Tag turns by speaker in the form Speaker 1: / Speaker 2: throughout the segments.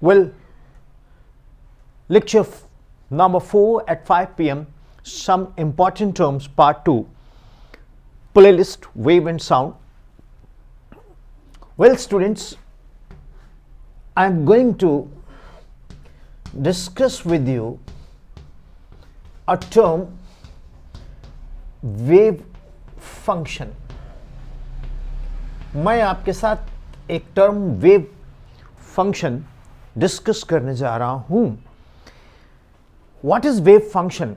Speaker 1: Well, lecture number 4 at 5 p.m. Some important terms, part 2, playlist, wave and sound. Well, students, I am going to discuss with you a term, wave function. मैं आपके साथ एक term wave function discuss करने जा रहा हूं. What is wave function?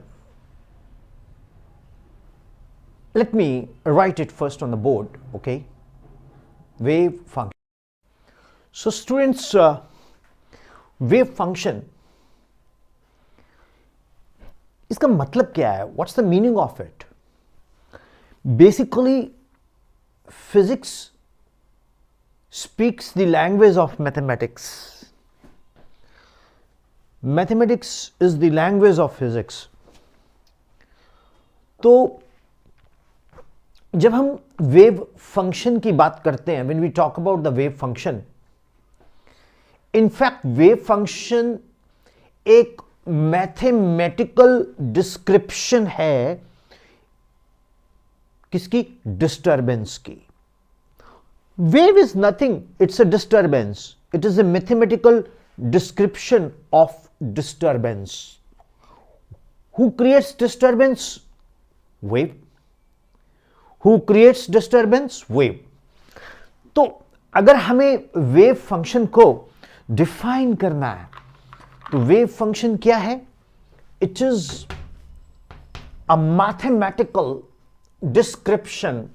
Speaker 1: Let me write it first on the board, okay? Wave function. So students, wave function, इसका मतलब क्या है? What's the meaning of it? Basically, physics speaks the language of mathematics. Mathematics is the language of physics. तो जब हम wave function की बात करते हैं, when we talk about the wave function, in fact wave function एक mathematical description है किसकी? डिस्टर्बेंस की. Wave is nothing, it's a disturbance. It is a mathematical description of disturbance. Who creates disturbance? Wave. Who creates disturbance? Wave. तो अगर हमें wave function को define करना है तो वेव फंक्शन क्या है? It is a mathematical description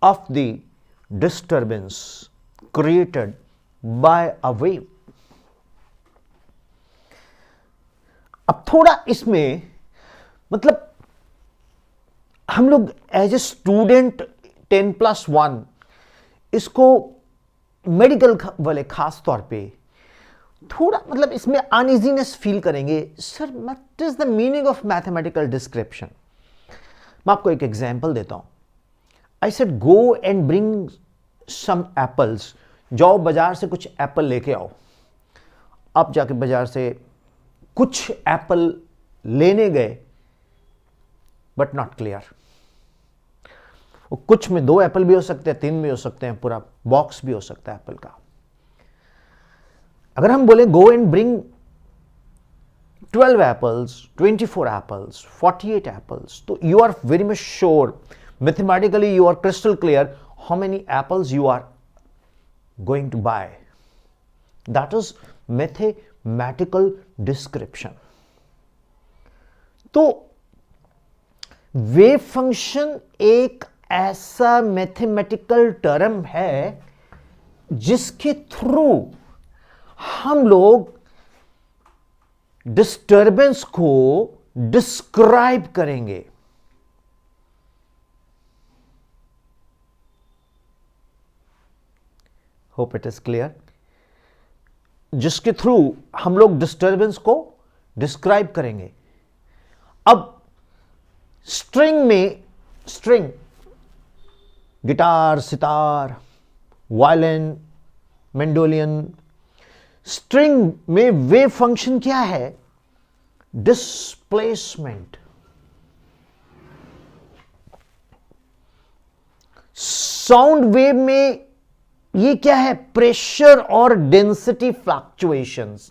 Speaker 1: of the disturbance created by a wave. अब थोड़ा इसमें मतलब हम लोग एज ए स्टूडेंट 10+1 इसको मेडिकल वाले खास तौर पे थोड़ा मतलब इसमें अनइजीनेस फील करेंगे. Sir, what is the meaning of mathematical description? मैं आपको एक एग्जांपल देता हूं. I said go and bring some apples. जाओ बाजार से कुछ एप्पल लेके आओ. आप जाके बाजार से कुछ एप्पल लेने गए, बट नॉट क्लियर. कुछ में 2 एप्पल भी हो सकते हैं, 3 भी हो सकते हैं, पूरा बॉक्स भी हो सकता है एप्पल का. अगर हम बोले go and bring 12 apples, 24 apples, 48 apples, तो you are very much sure, mathematically you are crystal clear how many apples you are going to buy. That is mathematical description. तो वेव फंक्शन एक ऐसा mathematical term है जिसके through हम लोग disturbance को describe करेंगे. Hope it is clear. जिसके थ्रू हम लोग डिस्टर्बेंस को डिस्क्राइब करेंगे. अब स्ट्रिंग में, string, guitar, sitar, violin, mandolin, string में वेव फंक्शन क्या है? डिस्प्लेसमेंट. साउंड वेव में ये क्या है? प्रेशर और डेंसिटी फ्लक्चुएशंस.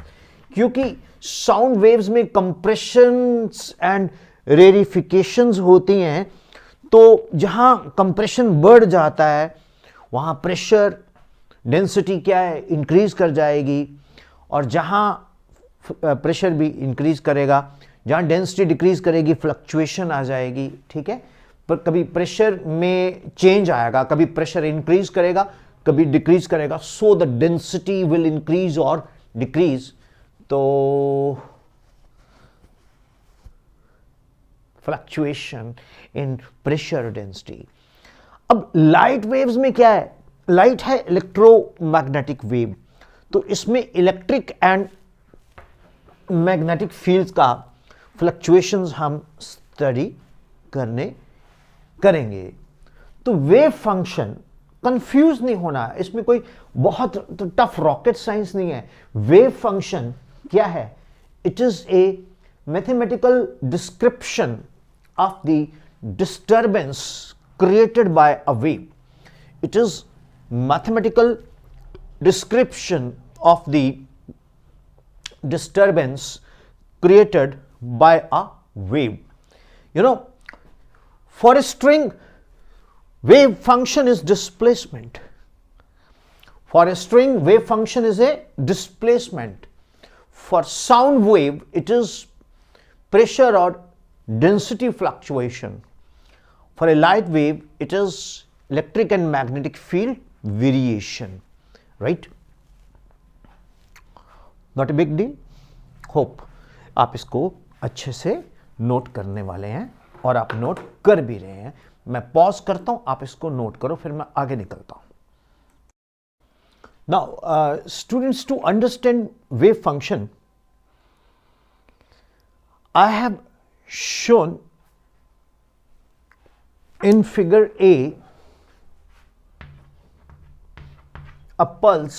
Speaker 1: क्योंकि साउंड वेव्स में कंप्रेशंस एंड रेरिफिकेशंस होती हैं, तो जहां कंप्रेशन बढ़ जाता है वहां प्रेशर, डेंसिटी क्या है? इंक्रीज कर जाएगी. और जहां प्रेशर भी इंक्रीज करेगा, जहां डेंसिटी डिक्रीज करेगी, फ्लक्चुएशन आ जाएगी. ठीक है, पर कभी प्रेशर में चेंज आएगा, कभी प्रेशर इंक्रीज करेगा, कभी डिक्रीज करेगा. So the density will increase और डिक्रीज. तो फ्लक्चुएशन इन प्रेशर, डेंसिटी. अब लाइट वेव्स में क्या है? लाइट है इलेक्ट्रोमैग्नेटिक वेव. तो इसमें इलेक्ट्रिक एंड मैग्नेटिक फील्ड्स का फ्लक्चुएशंस हम स्टडी करेंगे. तो वेव फंक्शन कंफ्यूज नहीं होना है, इसमें कोई बहुत टफ रॉकेट साइंस नहीं है। वेव फंक्शन क्या है? It is a mathematical description of the disturbance created by a wave. It is mathematical description of the disturbance created by a wave. You know, for a string, wave function is displacement. For a string, wave function is a displacement. For sound wave, it is pressure or density fluctuation. For a light wave, it is electric and magnetic field variation. Right? Not a big deal. Hope आप इसको अच्छे से note करने वाले हैं और आप note कर भी रहे हैं। मैं पॉज करता हूं, आप इसको नोट करो, फिर मैं आगे निकलता हूं। Now, students, to understand wave function, I have shown in figure A a pulse,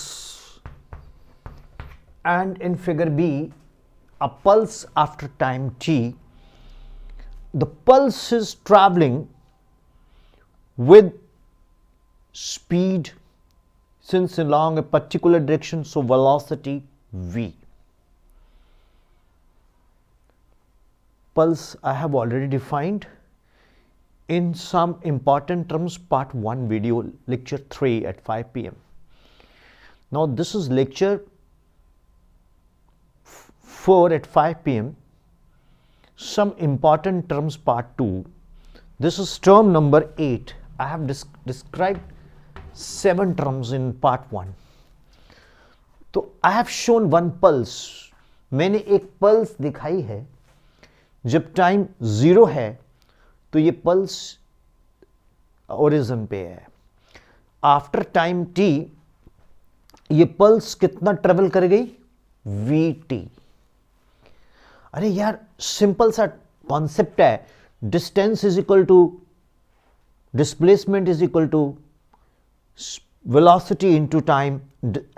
Speaker 1: and in figure B a pulse after time t. The pulse is traveling with speed since along a particular direction, so velocity v. Pulse I have already defined in some important terms, part 1 video, lecture 3 at 5 p.m. Now this is lecture 4 at 5 p.m. Some important terms, part 2. This is term number 8. I have described 7 terms in part 1. So I have shown one pulse. मैंने एक pulse दिखाई है। जब time 0 है तो ये pulse origin पे है। आफ्टर टाइम t ये पल्स कितना ट्रेवल कर गई? vt। अरे यार, सिंपल सा कॉन्सेप्ट है। Distance is equal to displacement is equal to velocity into time,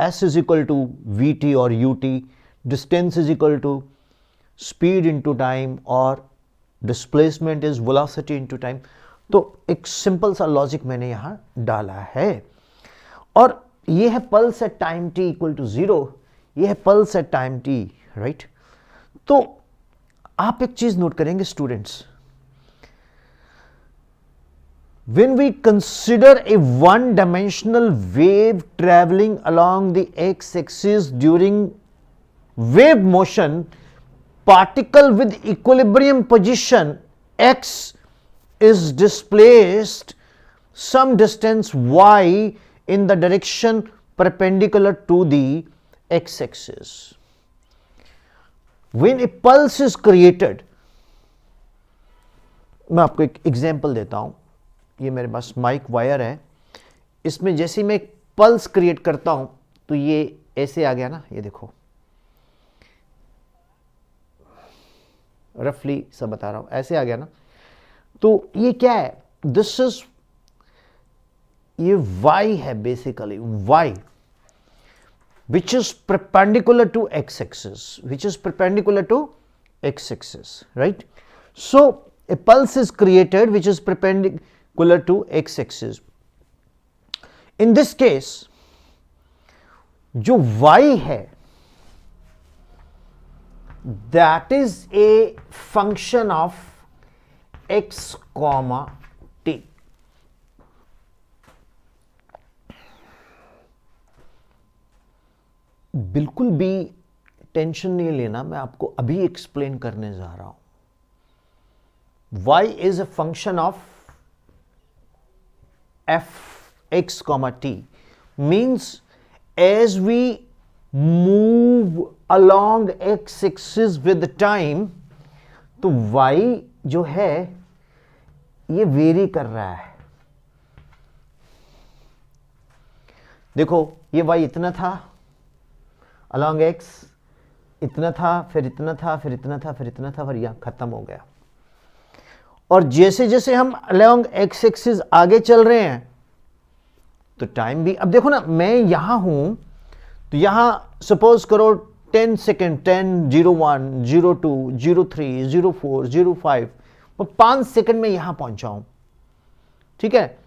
Speaker 1: s is equal to vt or ut, distance is equal to speed into time or displacement is velocity into time। तो एक simple सा logic मैंने यहां डाला है। और ये है pulse at time t equal to 0, ये है pulse at time t, right. तो आप एक चीज नोट करेंगे students, when we consider a one-dimensional wave traveling along the x-axis during wave motion, particle with equilibrium position x is displaced some distance y in the direction perpendicular to the x-axis. When a pulse is created, मैं आपको एक example देता हूं। ये मेरे पास mic wire है, इसमें जैसे मैं एक पल्स क्रिएट करता हूं तो ये ऐसे आ गया ना, ये देखो, रफली सब बता रहा हूं, ऐसे आ गया ना। तो ये क्या है? दिस इज, ये y है basically, y which is perpendicular to x-axis, which is perpendicular to x-axis, right? So a pulse is created which is perpendicular to x-axis. In this case, जो y है, that is a function of x comma t. बिल्कुल भी tension नहीं लेना, मैं आपको अभी explain करने जा रहा हूं। y is a function of f x comma t, means as we move along x axis with time, तो y जो है ये वेरी कर रहा है। देखो, ये y इतना था along x, इतना था, फिर इतना था, फिर इतना था, फिर इतना था, फिर यहां खत्म हो गया। और जैसे जैसे हम along x एक्सिस आगे चल रहे हैं, तो टाइम भी, अब देखो ना मैं यहां हूं तो यहां सपोज करो 10 सेकेंड, 10, 01, 02, 03, 04, 05, मैं 5 सेकेंड में यहां पहुंचा हूं, ठीक है।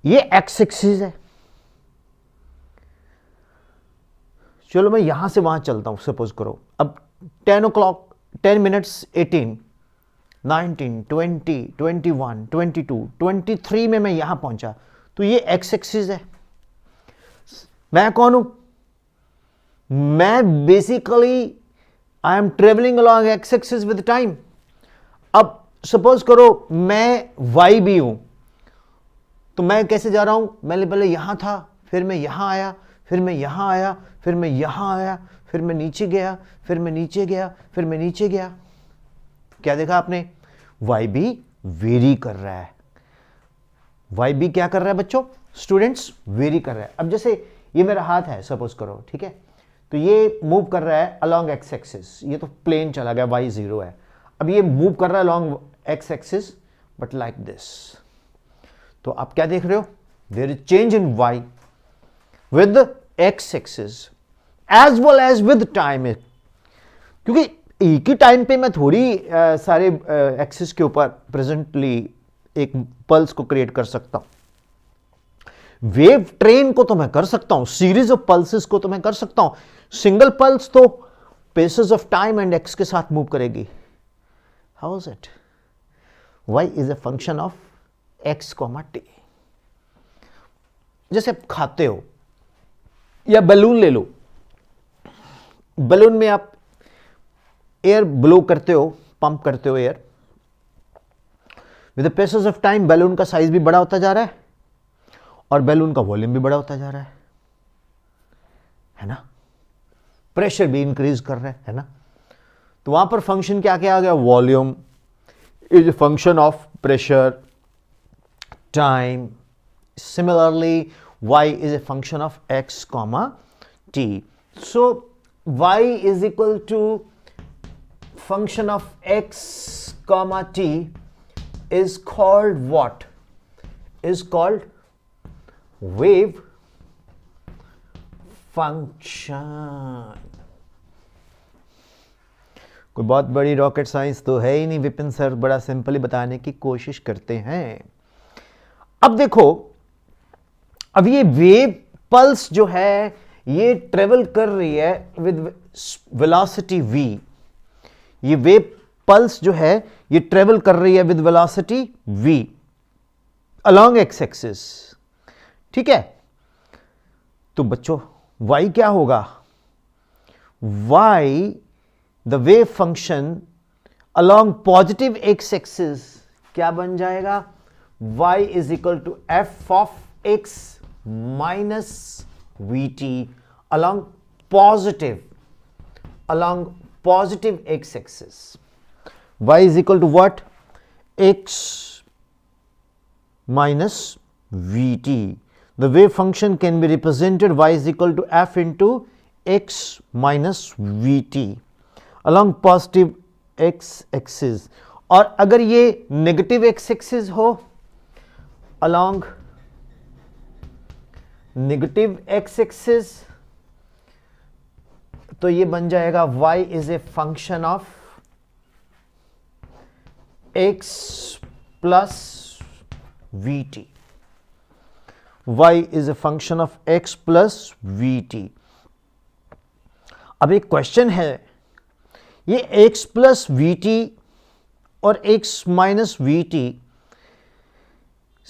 Speaker 1: ये एक्स एक्सिस है। चलो मैं यहां से वहां चलता हूं, सपोज करो अब 10 o'clock, 10 minutes 18, 19, 20, 21, 22, 23 में मैं यहां पहुंचा, तो ये एक्स एक्सिस है। मैं कौन हूं? मैं basically I am travelling along X axis with time. अब सपोज करो मैं वाई भी हूं, तो मैं कैसे जा रहा हूं? मैंने पहले यहां था, फिर मैं यहां आया, फिर मैं यहां आया, फिर मैं यहां आया, फिर मैं नीचे गया, फिर मैं नीचे गया, फिर मैं नीचे गया। क्या देखा आपने? वाई भी वेरी कर रहा है। वाई भी क्या कर रहा है बच्चों? स्टूडेंट्स वेरी कर रहा है। अब जैसे ये मेरा हाथ है सपोज करो, ठीक है, तो ये मूव कर रहा है अलॉन्ग एक्स एक्सिस, ये तो प्लेन चला गया, वाई 0 है। अब ये मूव कर रहा है along X axis but like this. तो आप क्या देख रहे हो? There is change in Y with X axis as well as with time. क्योंकि एक ही टाइम पे मैं थोड़ी सारे एक्सिस के ऊपर प्रेजेंटली एक पल्स को क्रिएट कर सकता हूं। वेव ट्रेन को तो मैं कर सकता हूं, सीरीज ऑफ पल्सेस को तो मैं कर सकता हूं, सिंगल पल्स तो paces of time and X के साथ मूव करेगी। How is it? Y is a function of X comma T. जैसे आप खाते हो या बलून ले लो, बलून में आप एयर ब्लो करते हो, पंप करते हो air, with the passage of time balloon का साइज भी बड़ा होता जा रहा है और बैलून का वॉल्यूम भी बड़ा होता जा रहा है ना। प्रेशर भी इंक्रीज कर रहा है ना। तो वहां पर फंक्शन क्या क्या आ गया? Volume is a function of pressure, time. Similarly y is a function of x comma t. So y is equal to function of x comma t is called what? Is called wave function. कोई बहुत बड़ी rocket science तो है ही नहीं, Vipin sir बड़ा simply बताने की कोशिश करते हैं। अब देखो, अब ये वेव पल्स जो है ये ट्रेवल कर रही है विद वेलोसिटी v। ये वेव पल्स जो है ये ट्रेवल कर रही है with velocity v along X axis, ठीक है। तो बच्चों y क्या होगा? y the wave function along positive X axis क्या बन जाएगा? y is equal to f of x minus vt along positive x axis. Y is equal to what? X minus vt. The wave function can be represented y is equal to f into x minus vt along positive x axis. और अगर ये negative x axis हो along negative x axis, तो ये बन जाएगा y is a function of x plus we T. y is a function of x plus we T. अब एक क्वेश्चन है, ये x प्लस वी टी और x माइनस वी टी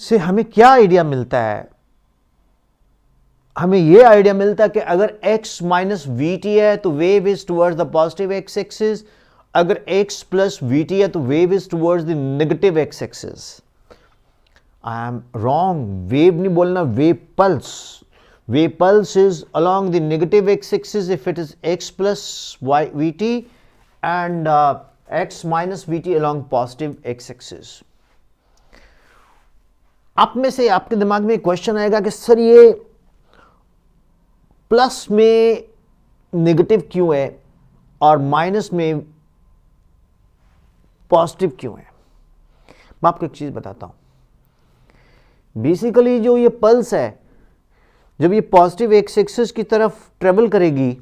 Speaker 1: से हमें क्या आइडिया मिलता है? हमें यह आइडिया मिलता है कि अगर x माइनस वी टी है तो wave is towards the positive X axis, अगर x प्लस वी टी है तो wave is towards the negative x axis. I am wrong, wave नहीं बोलना, wave pulse. Wave pulse is along the negative x axis if it is x plus we T and x minus we T along positive X axis. आप में से आपके दिमाग में question आएगा कि सर ये प्लस में नेगेटिव क्यों है और माइनस में पॉजिटिव क्यों है? मैं आपको एक चीज बताता हूं। बेसिकली जो ये पल्स है जब ये पॉजिटिव एक्स एक्सिस की तरफ ट्रेवल करेगी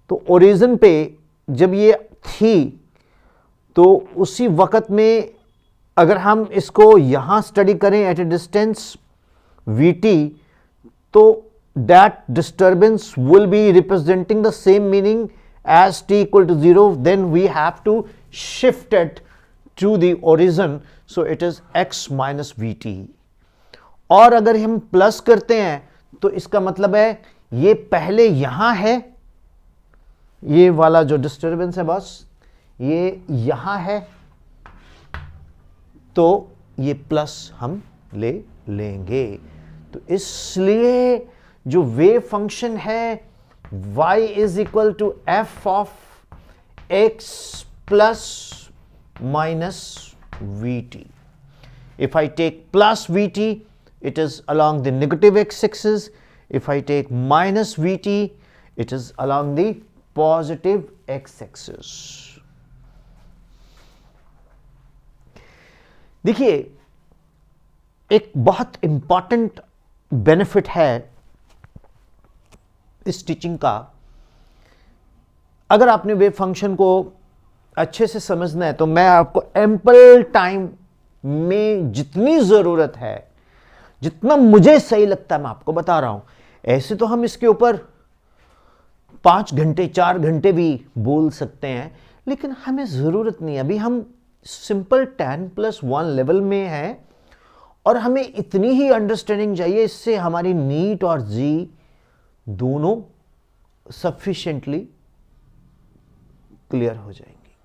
Speaker 1: तो ओरिजिन पे जब ये थी तो उसी वक्त में अगर हम इसको यहां स्टडी करें एट ए डिस्टेंस vt, तो that disturbance will be representing the same meaning as t equal to 0, then we have to shift it to the origin, so it is x minus vt. और अगर हम plus करते हैं तो इसका मतलब है ये पहले यहां है, ये वाला जो डिस्टर्बेंस है बॉस ये यहां है, तो ये प्लस हम ले लेंगे। तो इसलिए जो वेव फंक्शन है y is equal to F of x plus minus vt. If I take plus vt, it is along the negative x-axis. If I take minus vt, it is along the positive x-axis. देखिए एक बहुत important benefit है इस teaching का। अगर आपने wave function को अच्छे से समझना है तो मैं आपको एम्पल टाइम में जितनी जरूरत है, जितना मुझे सही लगता है मैं आपको बता रहा हूं। ऐसे तो हम इसके ऊपर 5 घंटे 4 घंटे भी बोल सकते हैं, लेकिन हमें जरूरत नहीं है। अभी हम सिंपल 10+1 लेवल में है और हमें इतनी ही अंडरस्टैंडिंग चाहिए, इससे हमारी नीट और जी दोनों सफिशिएंटली क्लियर हो जाएंगी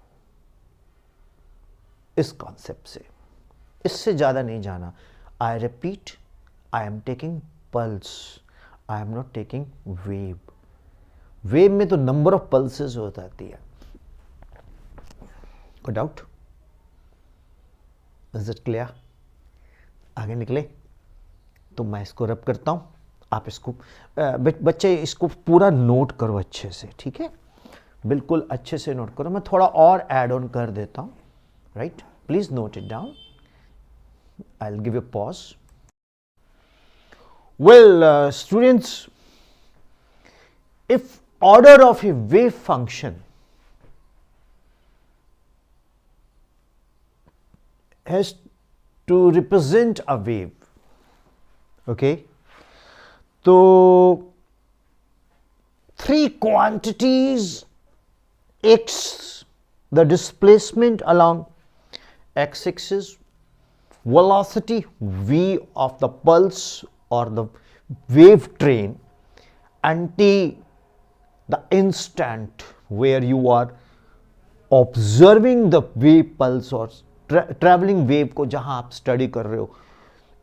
Speaker 1: इस कॉन्सेप्ट से। इससे ज्यादा नहीं जाना। I repeat, I am taking pulse, I am not taking wave. Wave में तो नंबर ऑफ पल्सेस हो जाती है। कोई डाउट? Is it clear? आगे निकले तो मैं इसको रब करता हूं, आप इसको बच्चे इसको पूरा नोट करो अच्छे से, ठीक है? बिल्कुल अच्छे से नोट करो। मैं थोड़ा और ऐड ऑन कर देता हूं, right? Please note it down. I will give you pause. Well students, if order of A wave function has to represent a wave, okay, so 3 quantities x, the displacement along x-axis, velocity v of the pulse or the wave train, and t, the instant where you are observing the wave pulse or travelling wave को जहां आप study कर रहे हो।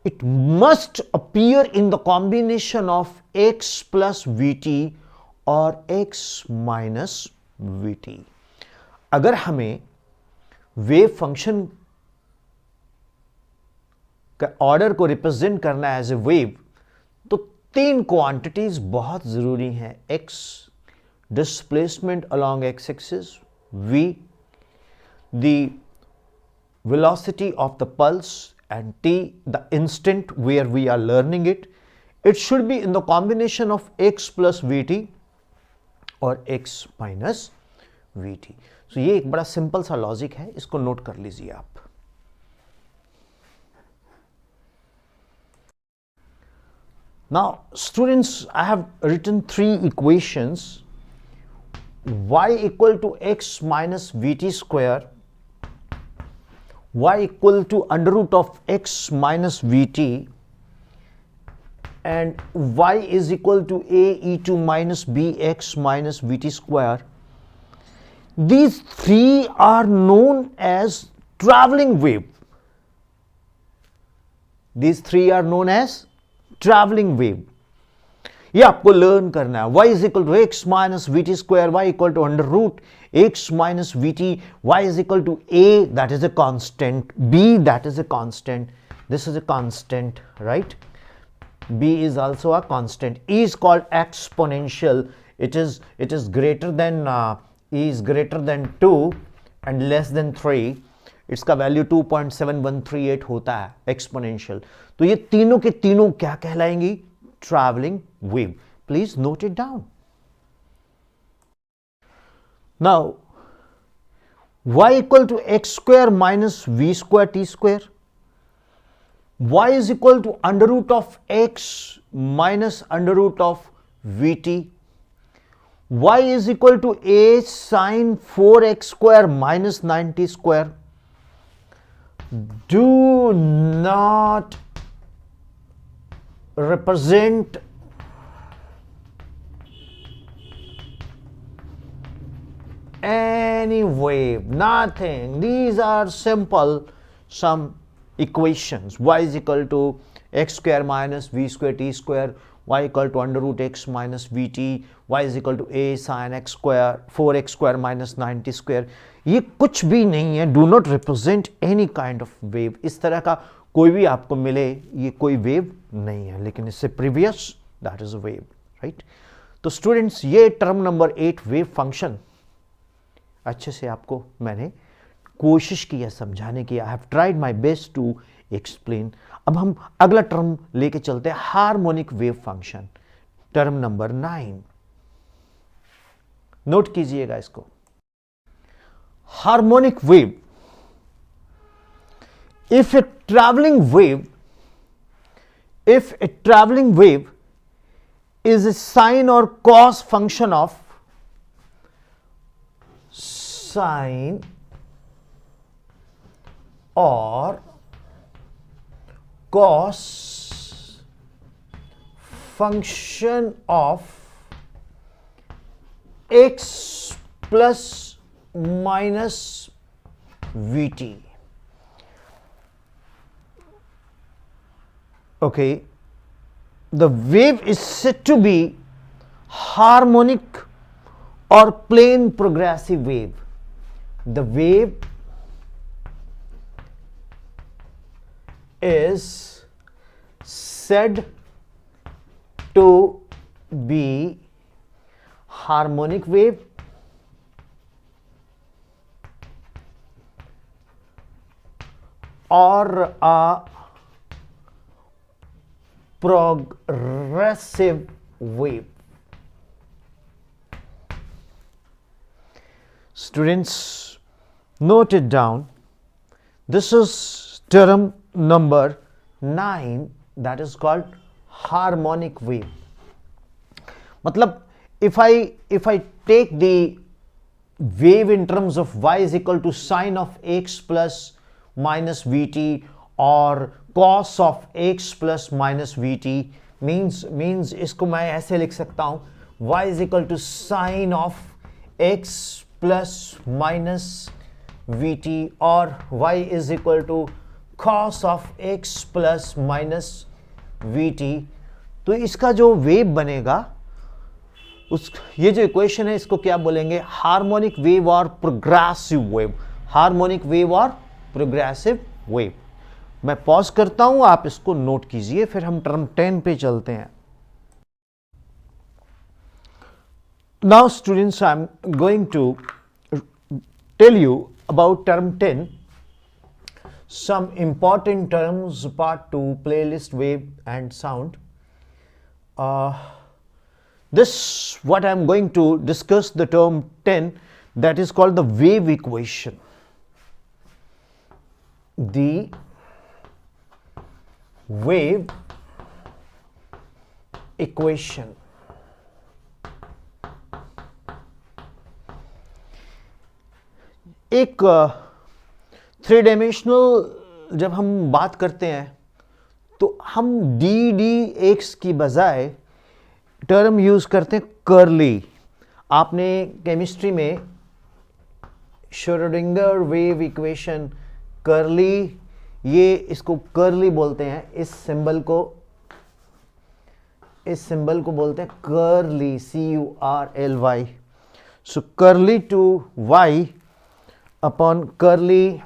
Speaker 1: It must appear in the combination of x plus vt और x minus vt। अगर हमें wave function का ऑर्डर को रिप्रेजेंट करना है एज ए वेव, तो 3 क्वांटिटीज बहुत जरूरी हैं। x displacement along x axis, v the velocity of the pulse, and t the instant where we are learning it. It should be in the combination of x plus vt और x minus vt. So ये एक बड़ा simple सा logic है, इसको note कर लीजिए आप। Now students, I have written 3 equations: y equal to x minus vt square, y equal to under root of x minus vt, and y is equal to a e2 minus bx minus vt square. These 3 are known as traveling wave. These 3 are known as traveling wave. ये आपको learn करना है। y is equal to x minus vt square, y equal to under root x minus vt, y is equal to a, that is a constant, b, that is a constant, this is a constant, right? b is also a constant. E is called exponential. It is greater than e is greater than 2 and less than 3. इसका value 2.7138 होता है exponential. तो ये तीनों के तीनों क्या कहलाएंगी? traveling wave. Please note it down. Now, y equal to x square minus v square t square. Y is equal to under root of x minus under root of vt. Y is equal to a sine 4x square minus 9t square. Do not represent any wave, nothing. These are simple some equations. Y is equal to x square minus v square t square, y equal to under root x minus vt, y is equal to a sin x square 4x square minus 9t square. ये कुछ भी नहीं है. Do not represent any kind of wave. इस तरह का कोई भी आपको मिले, ये कोई वेव नहीं है, लेकिन इससे previous that is a wave, right. तो स्टूडेंट्स, ये टर्म नंबर 8 वेव फंक्शन अच्छे से आपको मैंने कोशिश की है समझाने की. I have tried my best to explain. अब हम अगला टर्म लेके चलते हैं, harmonic wave function, term number 9. Note कीजिएगा इसको. Harmonic wave, if a traveling wave is a sine or cos function of sine or cos function of x plus minus vt. Okay, the wave is said to be harmonic or plane progressive wave. The wave is said to be harmonic wave or a progressive wave. Students, note it down. This is term number 9, that is called harmonic wave. मतलब if I take the wave in terms of y is equal to sine of x plus minus vt or cos of x plus minus vt, means इसको मैं ऐसे लिख सकता हूं, y is equal to sine of x plus minus vt और y is equal to cos of x plus minus vt. तो इसका जो वेव बनेगा, ये जो इक्वेशन है, इसको क्या बोलेंगे? हार्मोनिक वेव और प्रोग्रेसिव वेव. हार्मोनिक वेव और प्रोग्रेसिव वेव. मैं पॉज करता हूं, आप इसको नोट कीजिए, फिर हम टर्म 10 पे चलते हैं. Now students, I am going to tell you about term 10, some important terms, part 2, playlist, wave and sound. What I am going to discuss the term 10, that is called the wave equation. The wave equation. एक three dimensional जब हम बात करते हैं तो हम D D x की बजाय टर्म यूज करते हैं कर्ली. आपने केमिस्ट्री में श्रोडिंगर वेव इक्वेशन, कर्ली, ये इसको कर्ली बोलते हैं. इस सिंबल बोलते हैं curly, CURLY. So curly to y upon curly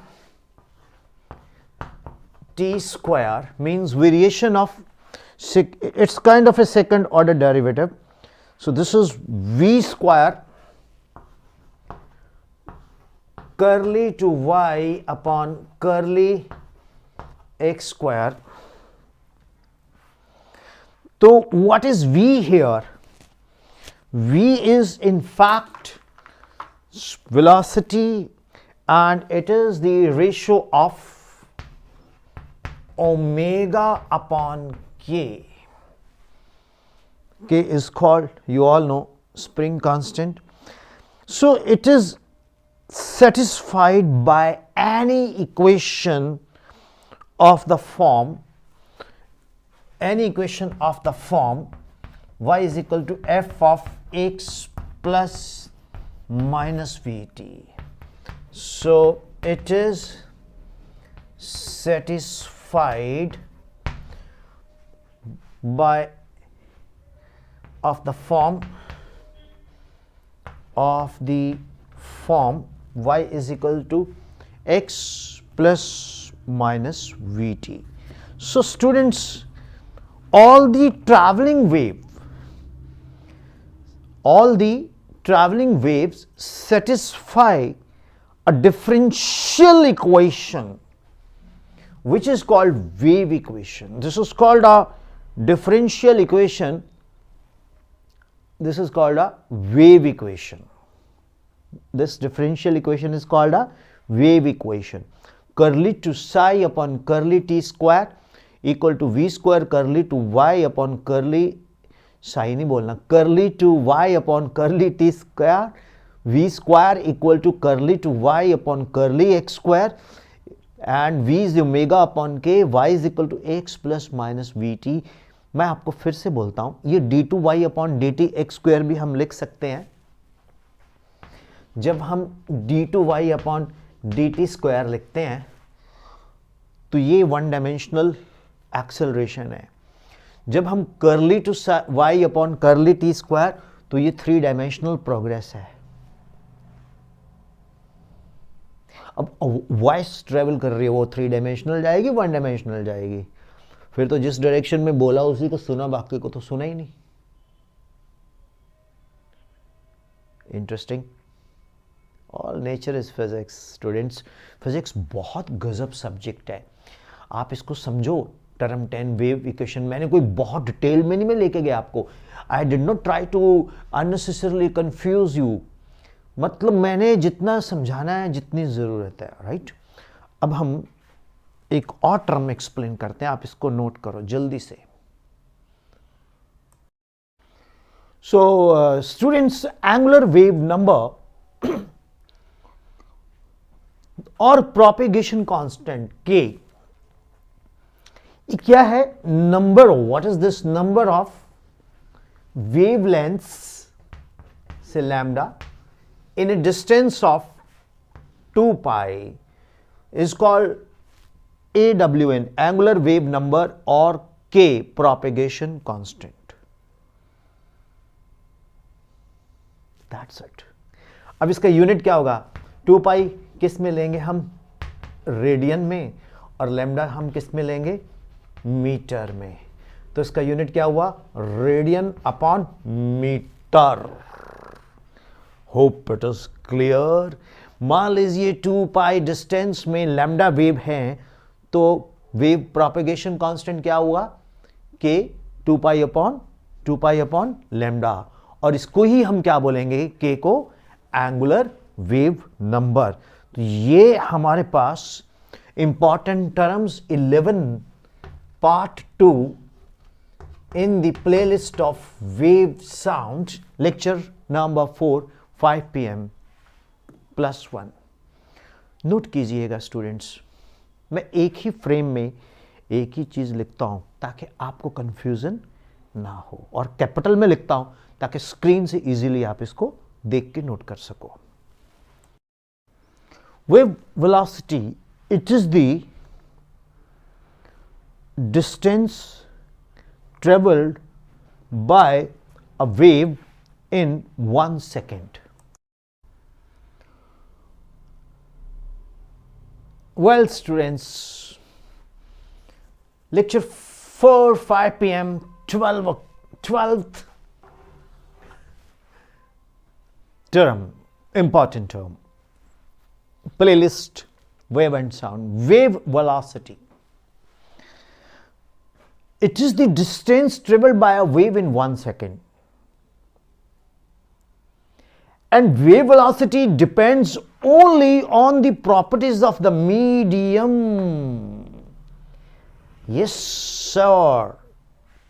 Speaker 1: t square means variation of, it's kind of a second order derivative. So this is v square curly to y upon curly x square. तो what is V here? V is in fact velocity, and it is the ratio of omega upon k. K is called, you all know, spring constant. So it is satisfied by any equation of the form, y is equal to f of x plus minus vt. So it is satisfied by of the form y is equal to x plus minus vt. So students, all the traveling waves satisfy a differential equation which is called wave equation. This is called a differential equation. This is called a wave equation. This differential equation is called a wave equation. Curly to psi upon curly t square equal to v square curly to y upon curly, psi नहीं बोलना, curly to y upon curly t square, v square equal to curly to y upon curly x square, and v is omega upon k, y is equal to x plus minus vt. मैं आपको फिर से बोलता हूं, ये d2y upon dt x square भी हम लिख सकते हैं. जब हम d2y अपॉन dt स्क्वायर लिखते हैं तो ये वन डायमेंशनल एक्सेलरेशन है. जब हम curly to y upon curly t square तो ये थ्री डायमेंशनल प्रोग्रेस है. अब वॉइस ट्रेवल कर रही है, वो थ्री डायमेंशनल जाएगी, वन डायमेंशनल जाएगी. फिर तो जिस डायरेक्शन में बोला उसी को सुना, बाकी को तो सुना ही नहीं. Interesting. All nature is physics students. Physics बहुत गजब सब्जेक्ट है. आप इसको समझो. टर्म 10 वेव इक्वेशन मैंने कोई बहुत डिटेल में नहीं मैं लेके गया आपको. I did not try to unnecessarily confuse you. मतलब मैंने जितना समझाना है जितनी ज़रूरत है. राइट. अब हम एक और टर्म एक्सप्लेन करते हैं, आप इसको नोट करो जल्दी से. So students, angular wave number और प्रोपेगेशन कांस्टेंट के क्या है? Number. What is this? Number of wavelengths से lambda in a distance of 2 pi is called AWN, angular wave number, or K, propagation constant. That's it. अब इसका unit क्या होगा? 2 पाई किस में लेंगे हम? रेडियन में. और लैम्डा हम किस में लेंगे? मीटर में. तो इसका यूनिट क्या हुआ? Radian upon metre. Hope it is clear. मान लीजिए 2 पाई डिस्टेंस में लैम्डा वेव है, तो वेव प्रोपेगेशन कांस्टेंट क्या हुआ? के 2 पाई अपॉन लैम्डा. और इसको ही हम क्या बोलेंगे? के को एंगुलर वेव नंबर. तो ये हमारे पास important terms 11 part 2 in the playlist of wave sound, lecture number 4, 5 p.m. +1. Note कीजिएगा स्टूडेंट्स. मैं एक ही फ्रेम में एक ही चीज लिखता हूं ताकि आपको कंफ्यूजन ना हो, और कैपिटल में लिखता हूं ताकि स्क्रीन से इजीली आप इसको देख के नोट कर सको. Wave velocity, it is the distance traveled by a wave in 1 second. Well students, lecture 4, 5 p.m. 12th term, important term, playlist, wave and sound. Wave velocity. It is the distance traveled by a wave in 1 second. And wave velocity depends only on the properties of the medium. Yes, sir.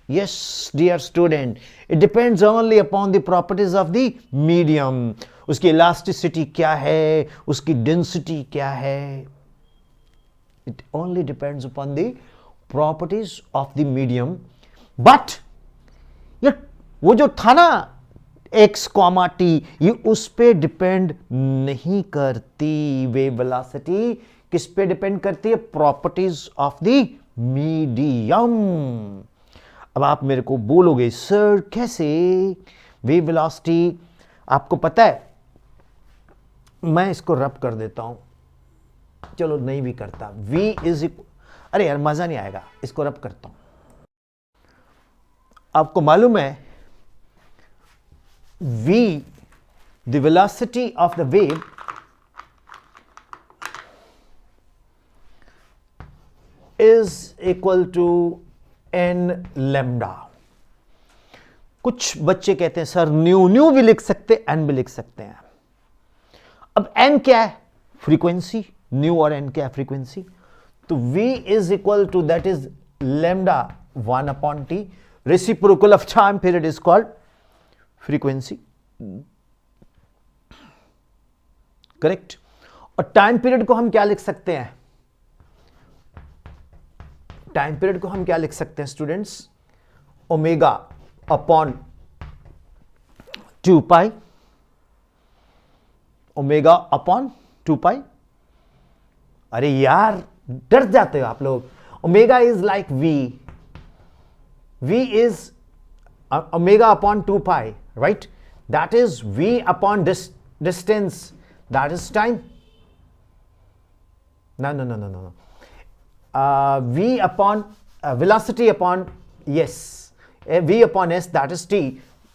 Speaker 1: Yes, dear student. It depends only upon the properties of the medium. उसकी elasticity क्या है, उसकी density क्या है. It only depends upon the properties of the medium. But ये वो जो था ना x, t, ये उस पे डिपेंड नहीं करती. वेव वेलोसिटी किस पे डिपेंड करती है? Properties of the medium. अब आप मेरे को बोलोगे सर कैसे? वेव वेलोसिटी आपको पता है, मैं इसको रब कर देता हूं. चलो नहीं भी करता. v इज इक्वल, अरे यार मजा नहीं आएगा, इसको रब करता हूं. आपको मालूम है v, the velocity of the wave, is equal to n lambda. कुछ बच्चे कहते हैं सर न्यू भी लिख सकते, n भी लिख सकते हैं. अब n क्या है? फ्रीक्वेंसी. न्यू और n क्या है? फ्रीक्वेंसी. तो v is equal to, that is lambda 1 upon t. Reciprocal of time period is called frequency. Correct. और टाइम पीरियड को हम क्या लिख सकते हैं? टाइम पीरियड को हम क्या लिख सकते हैं students? Omega upon 2 pi. Omega upon 2 pi. अरे यार डर जाते हो आप लोग. Omega is like V. V is omega upon 2 pi, right? That is v upon distance, that is time. No. V upon velocity upon, yes, v upon s, that is t.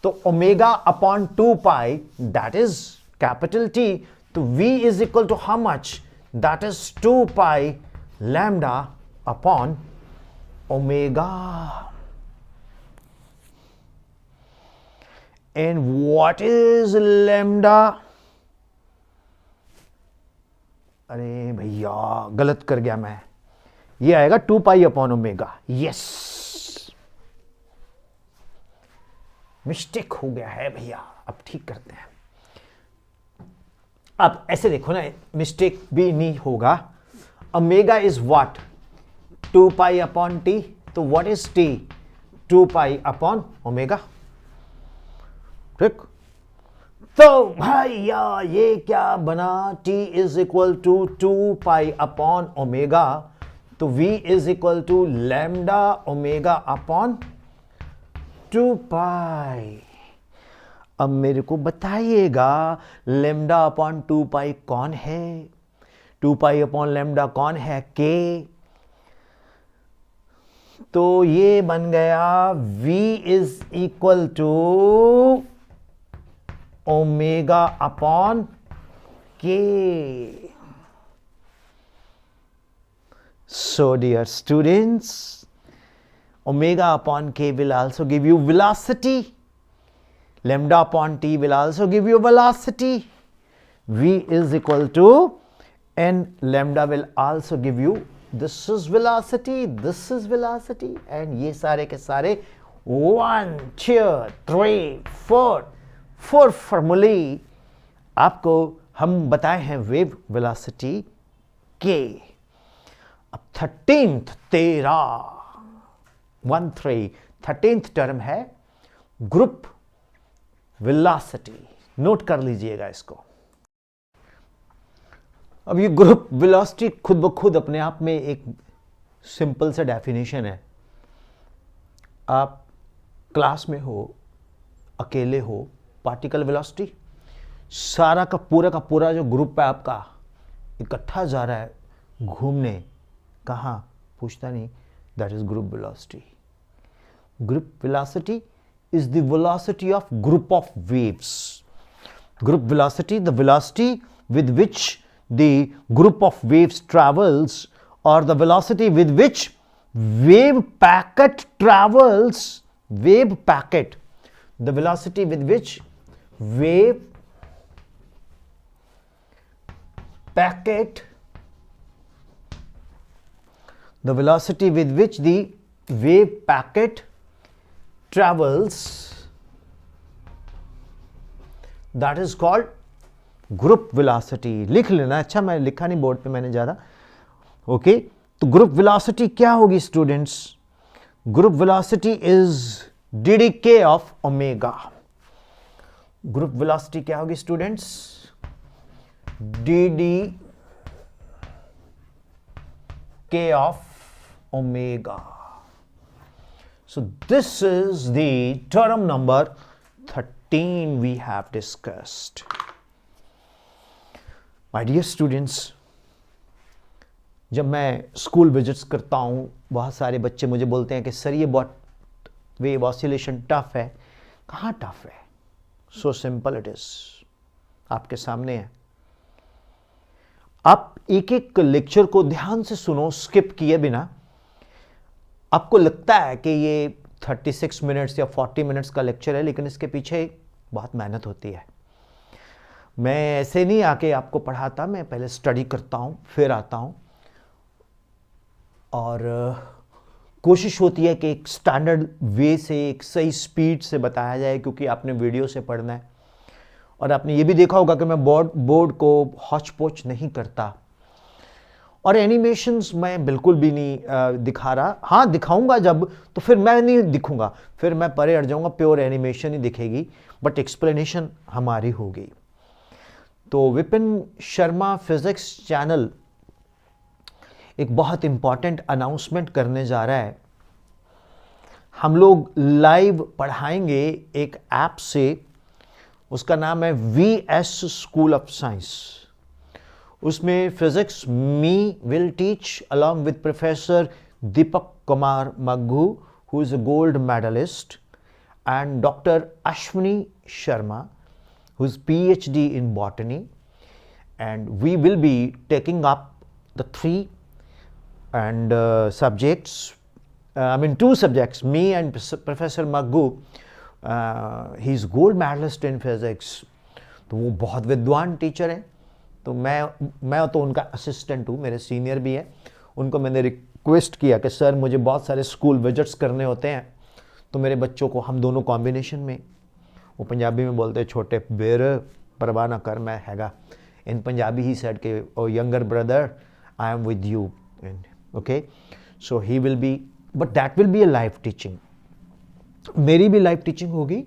Speaker 1: So omega upon 2 pi, that is capital T. So v is equal to how much? That is 2 pi lambda upon omega. And what is lambda? अरे भैया गलत कर गया मैं. ये आएगा 2 pi upon omega. Yes, mistake हो गया है भैया, अब ठीक करते हैं. अब ऐसे देखो ना, मिस्टेक भी नहीं होगा. Omega is what? 2 pi upon T. तो what is T? 2 pi upon omega. ठीक. तो भैया ये क्या बना? t is equal to 2 pi upon omega. तो v is equal to lambda omega upon 2 pi. अब मेरे को बताइएगा लैम्डा अपॉन 2 पाई कौन है? 2 पाई अपॉन लैम्डा कौन है? k. तो ये बन गया v is equal to omega upon k. So dear students, omega upon k will also give you velocity. Lambda upon t will also give you velocity. V is equal to n lambda will also give you, this is velocity, this is velocity, and ये सारे के सारे 1 2 3 4 फॉर्मूले आपको हम बताए हैं wave velocity के. अब 13th टर्म है ग्रुप वेलोसिटी. नोट कर लीजिएगा इसको. अब ये ग्रुप वेलोसिटी खुद ब खुद अपने आप में एक सिंपल सा डेफिनेशन है. आप क्लास में हो, अकेले हो, पार्टिकल वेलोसिटी, सारा का पूरा जो ग्रुप है आपका इकट्ठा जा रहा है घूमने. कहाँ? पूछता नहीं. That is group velocity. Group velocity is the velocity of group of waves. Group velocity, the velocity with which the group of waves travels, or the velocity with which wave packet travels, wave packet, the velocity with which wave packet, the velocity with which the wave packet travels, that is called group velocity. लिख लेना, अच्छा मैं लिखा नहीं board पे मैंने ज़्यादा, okay. तो ग्रुप वेलोसिटी क्या होगी students? Group velocity is DDK of omega. Group velocity क्या होगी students? DDK of omega. So this is the term number 13 we have discussed. My dear students, जब मैं स्कूल विजिट्स करता हूँ, बहुत सारे बच्चे मुझे बोलते हैं कि सर ये बहुत वेव ऑसिलेशन टफ है। कहाँ टफ है? सो सिंपल इट इज, आपके सामने है। आप एक एक लेक्चर को ध्यान से सुनो, स्किप किए बिना। आपको लगता है कि ये 36 मिनट्स या 40 मिनट्स का लेक्चर है, लेकिन इसके पीछे बहुत मेहनत होती है। मैं ऐसे नहीं आके आपको पढ़ाता, मैं पहले स्टडी करता हूँ फिर आता हूँ, और कोशिश होती है कि एक स्टैंडर्ड वे से, एक सही स्पीड से बताया जाए, क्योंकि आपने वीडियो से पढ़ना है। और आपने ये भी देखा होगा कि मैं बोर्ड को हौच पौच नहीं करता, और एनिमेशंस मैं बिल्कुल भी नहीं दिखा रहा। हाँ दिखाऊंगा जब, तो फिर मैं नहीं दिखूंगा, फिर मैं परे हट जाऊंगा, प्योर एनिमेशन ही दिखेगी, बट एक्सप्लेनेशन हमारी होगी। तो विपिन शर्मा फिजिक्स चैनल एक बहुत इंपॉर्टेंट अनाउंसमेंट करने जा रहा है। हम लोग लाइव पढ़ाएंगे एक ऐप से, उसका नाम है VS स्कूल ऑफ साइंस। उसमें physics me will teach along with professor Deepak Kumar Maggu, who is a gold medallist, and doctor Ashwini Sharma, who is PhD in botany, and we will be taking up the three and subjects, two subjects, me and Professor Maggu. He is gold medalist in physics, तो वो बहुत विद्वान teacher हैं। तो मैं तो उनका assistant हूँ, मेरे सीनियर भी हैं। उनको मैंने रिक्वेस्ट किया कि सर मुझे बहुत सारे स्कूल विजिट्स करने होते हैं, तो मेरे बच्चों को हम दोनों कॉम्बिनेशन में, वो पंजाबी में बोलते हैं छोटे बेर परवाह ना कर मैं हैगा, इन पंजाबी ही सेड के oh younger brother I am with you, okay. So he will be, but that will be a live teaching. मेरी भी लाइव टीचिंग होगी।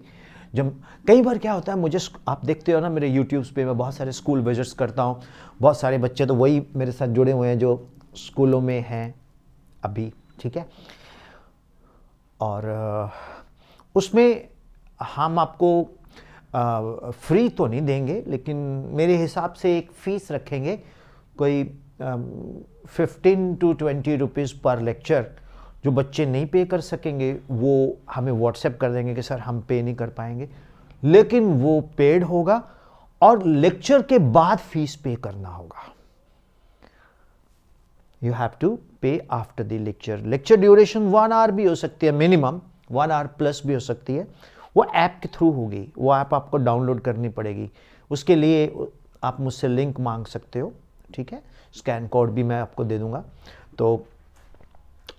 Speaker 1: जब कई बार क्या होता है, मुझे आप देखते हो ना मेरे यूट्यूब्स पे, मैं बहुत सारे स्कूल विजिट्स करता हूँ, बहुत सारे बच्चे तो वही मेरे साथ जुड़े हुए हैं जो स्कूलों में हैं अभी, ठीक है। और उसमें हम आपको फ्री तो नहीं देंगे, लेकिन मेरे हिसाब से एक फ़ीस रखेंगे, कोई 15 to 20 रुपीज़ पर लेक्चर। जो बच्चे नहीं पे कर सकेंगे वो हमें व्हाट्सएप कर देंगे कि सर हम पे नहीं कर पाएंगे, लेकिन वो पेड होगा, और लेक्चर के बाद फीस पे करना होगा। You have to pay after the lecture. Lecture duration 1 hour भी हो सकती है, मिनिमम 1 आवर प्लस भी हो सकती है। वो ऐप के थ्रू होगी, वो ऐप आपको डाउनलोड करनी पड़ेगी। उसके लिए आप मुझसे लिंक मांग सकते हो, ठीक है। स्कैन कोड भी मैं आपको दे दूंगा। तो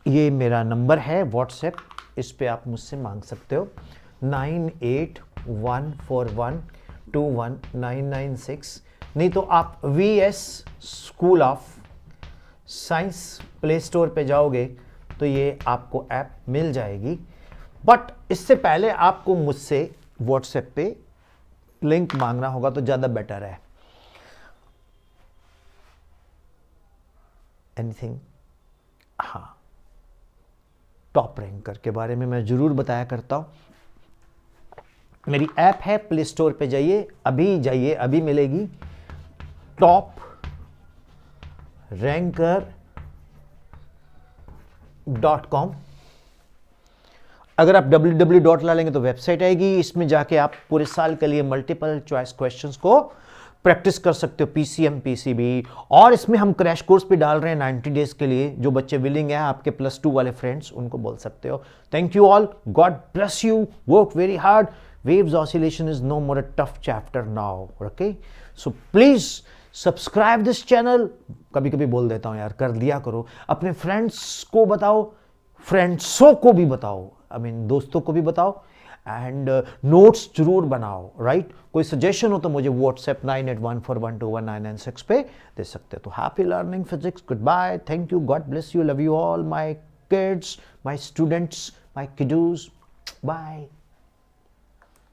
Speaker 1: ये मेरा नंबर है व्हाट्सएप, इस पे आप मुझसे मांग सकते हो, 9814121996। नहीं तो आप VS school of science play store पे जाओगे तो ये आपको ऐप मिल जाएगी। बट इससे पहले आपको मुझसे व्हाट्सएप पे लिंक मांगना होगा, तो ज़्यादा बेटर है। एनीथिंग? हाँ, टॉप रैंकर के बारे में मैं ज़रूर बताया करता हूँ। मेरी ऐप है, प्ले स्टोर पे जाइए, अभी मिलेगी टॉप ranker.com। अगर आप www ला लेंगे तो वेबसाइट आएगी, इसमें जाके आप पूरे साल के लिए मल्टीपल चॉइस क्वेश्चंस को प्रैक्टिस कर सकते हो पीसीएम पीसीबी, और इसमें हम क्रैश कोर्स भी डाल रहे हैं 90 डेज के लिए। जो बच्चे विलिंग हैं, आपके +2 वाले फ्रेंड्स, उनको बोल सकते हो। Thank you all, God bless you, work very hard. Waves oscillation is no more a tough chapter now, okay? So please subscribe this channel. कभी कभी बोल देता हूं यार, कर दिया करो। अपने फ्रेंड्स को बताओ, फ्रेंड्सों को भी बताओ, आई मीन दोस्तों को भी बताओ, एंड नोट्स जरूर बनाओ, राइट? कोई सजेशन हो तो मुझे व्हाट्सएप 9814121996 पे दे सकते हो। तो happy learning physics, good bye, thank you, God bless you, love you all my kids, my students, my kiddos, bye.